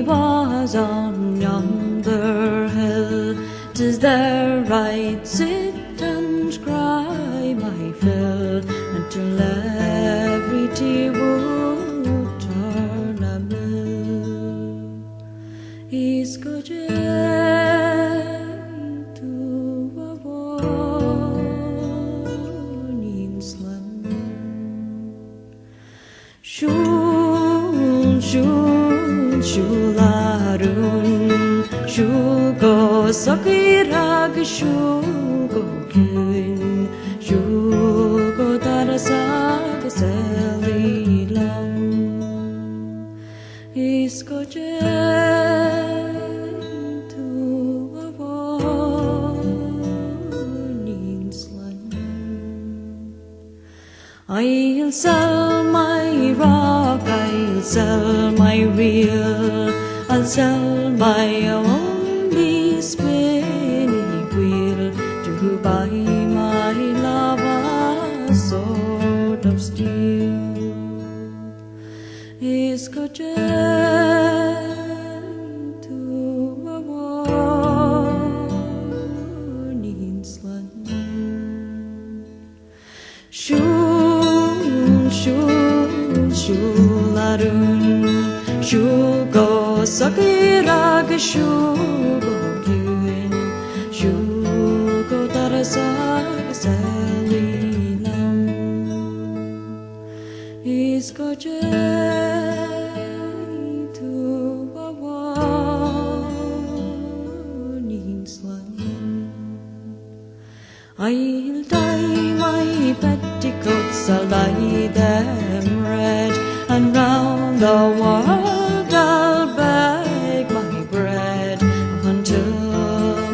he was on yonder hill, 'tis there I'd sit and cry my fill, until every tear would turn a mill. He's got to a warning's land. Siúil A Rún, siúil go socair agus siúil go cún, siúil go daras agus eilí lam. Is go to a warning's land. I'll sell my rock, I'll sell my reel, I'll sell my only spinning wheel, to buy my love a sword of steel. Is good to a warning's land. Siúil A Rún, siúil go socair agus siúil go cún, siúil go daras agus eilí lam. Is go to a warning's land. I'll dye my petticoats, I'll dye them red, and round the world I'll beg my bread, until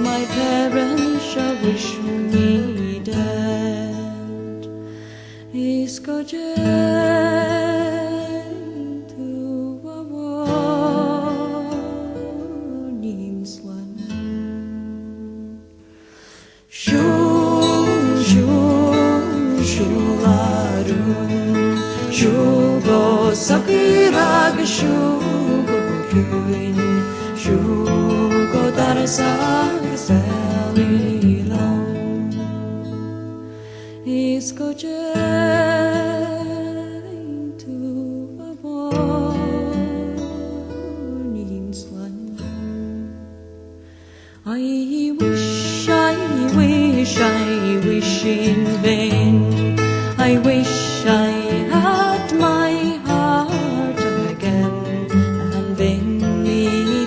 my parents shall wish me dead. Is go to a warning's land. Siúil A Rún, siúil go socair agus siúil go cún, siúil go daras agus eilí lam. Is go to a warning's land. I wish in vain, I wish I had my heart again, and then me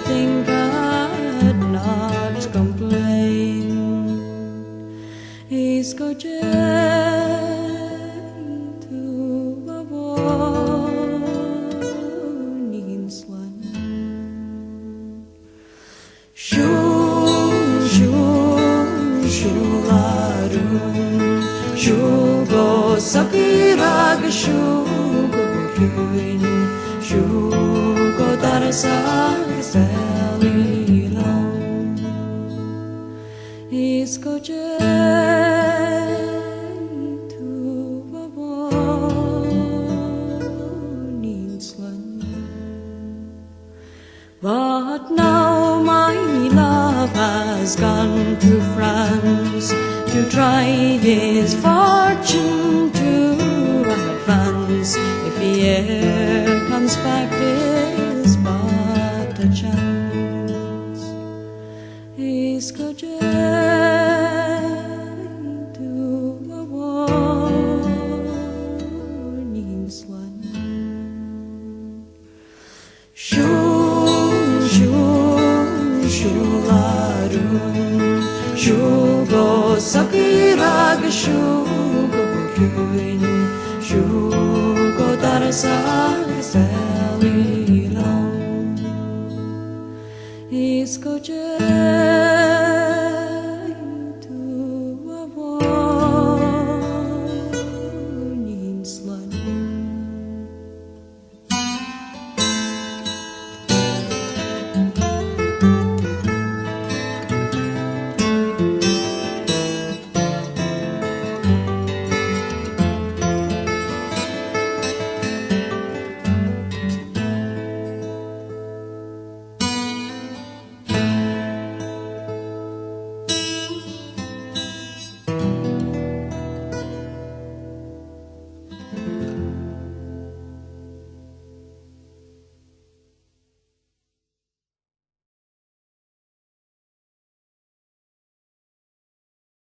think I'd not complain. Is go to a warning's land. Siúil A Rún, siúil go socair agus siúil go cún, siúil go daras agus eilí lam. Is go to a warning's land. But now my love has gone to France, to try his fortune to advance. If he e'er comes back, 'tis but a chance. He's go to a warning's land. Siúil A Rún, siúil go socair agus siúil go cún, siúil go daras agus eilí lam. Is go to